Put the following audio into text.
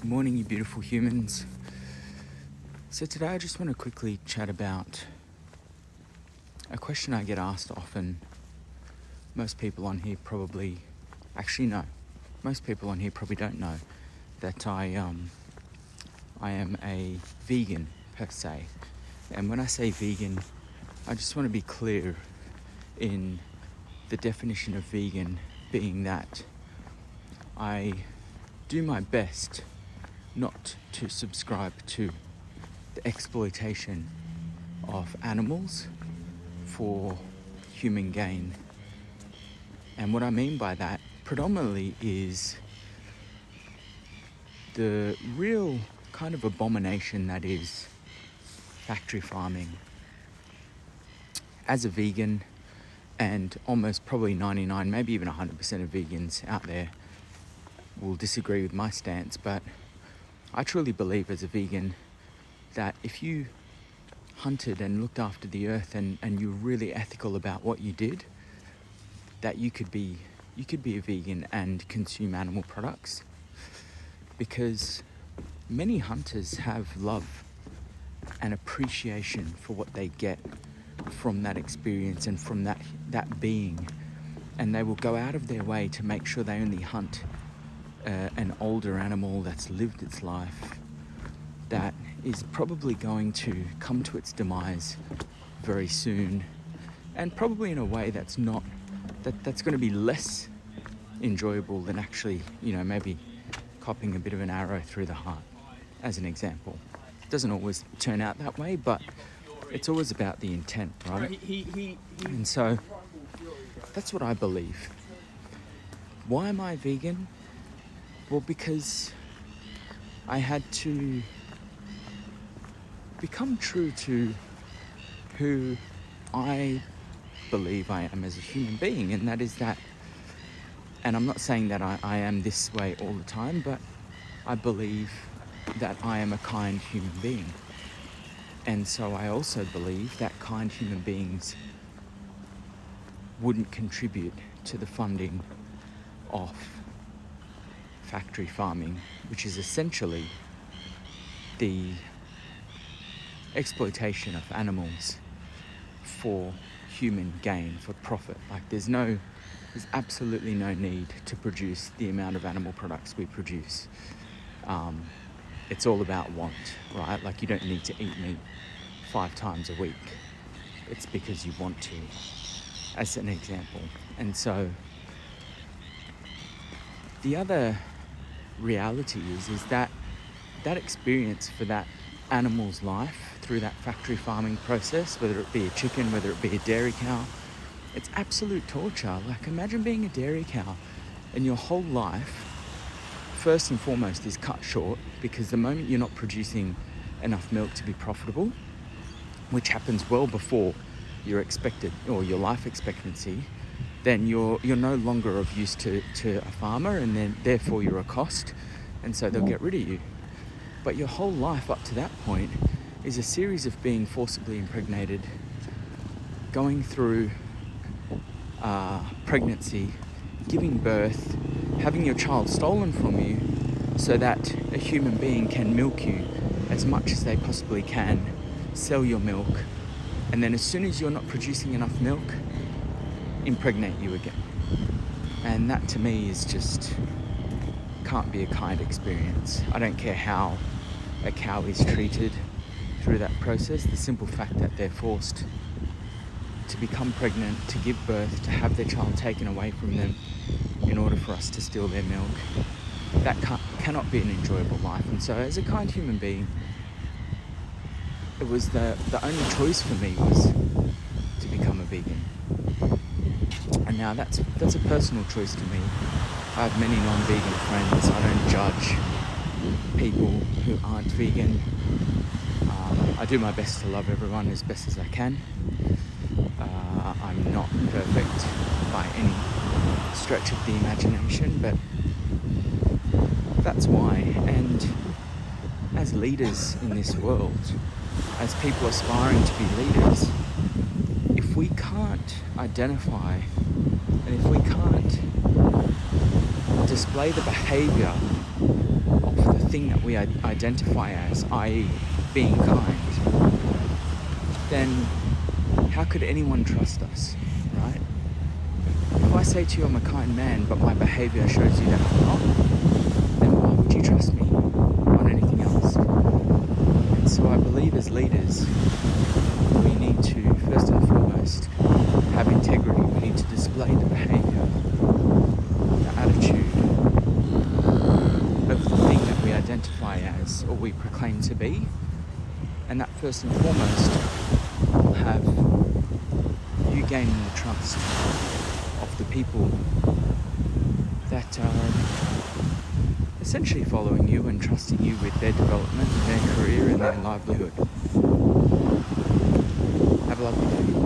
Good morning, you beautiful humans. So today I just want to quickly chat about a question I get asked often. Most people on here probably, most people on here probably don't know that I am a vegan per se. And when I say vegan, I just want to be clear in the definition of vegan being that I do my best not to subscribe to the exploitation of animals for human gain. And what I mean by that predominantly is the real kind of abomination that is factory farming. As a vegan, and almost probably 99, maybe even 100% of vegans out there will disagree with my stance, but I truly believe as a vegan that if you hunted and looked after the earth and you're really ethical about what you did, that you could be a vegan and consume animal products. Because many hunters have love and appreciation for what they get from that experience and from that being, and they will go out of their way to make sure they only hunt an older animal that's lived its life, that is probably going to come to its demise very soon, and probably in a way that's going to be less enjoyable than actually, maybe copping a bit of an arrow through the heart, as an example. It doesn't always turn out that way, but it's always about the intent, right? And so that's what I believe. Why am I vegan? Well, because I had to become true to who I believe I am as a human being, and that is that, and I'm not saying that I am this way all the time, but I believe that I am a kind human being. And so I also believe that kind human beings wouldn't contribute to the funding of factory farming, which is essentially the exploitation of animals for human gain, for profit. Like there's absolutely no need to produce the amount of animal products we produce. It's all about want, right? Like you don't need to eat meat 5 times a week. It's because you want to, as an example. And so the other reality is that experience for that animal's life through that factory farming process, whether it be a chicken, whether it be a dairy cow, it's absolute torture. Like imagine being a dairy cow and your whole life, first and foremost, is cut short because the moment you're not producing enough milk to be profitable, which happens well before your expected or your life expectancy, then you're no longer of use to a farmer, and then therefore you're a cost, and so they'll get rid of you. But your whole life up to that point is a series of being forcibly impregnated, going through pregnancy, giving birth, having your child stolen from you so that a human being can milk you as much as they possibly can, sell your milk, and then as soon as you're not producing enough milk, impregnate you again. And that to me is just can't be a kind experience. I don't care how a cow is treated through that process. The simple fact that they're forced to become pregnant, to give birth, to have their child taken away from them in order for us to steal their milk, that cannot be an enjoyable life. And so as a kind human being, it was the only choice for me was to become a vegan. And now that's a personal choice to me. I have many non-vegan friends. I don't judge people who aren't vegan. I do my best to love everyone as best as I can. I'm not perfect by any stretch of the imagination, but that's why. And as leaders in this world, as people aspiring to be leaders, if we can't identify and if we can't display the behavior of the thing that we identify as, i.e. being kind, then how could anyone trust us, right? If I say to you I'm a kind man, but my behaviour shows you that I'm not, then why would you trust me on anything else? And so I believe as leaders, we need to, first and foremost, have integrity. We need to display the behaviour, the attitude of the thing that we identify as or we proclaim to be. And that first and foremost will have you gaining the trust of the people that are essentially following you and trusting you with their development, their career and their livelihood. Have a lovely day.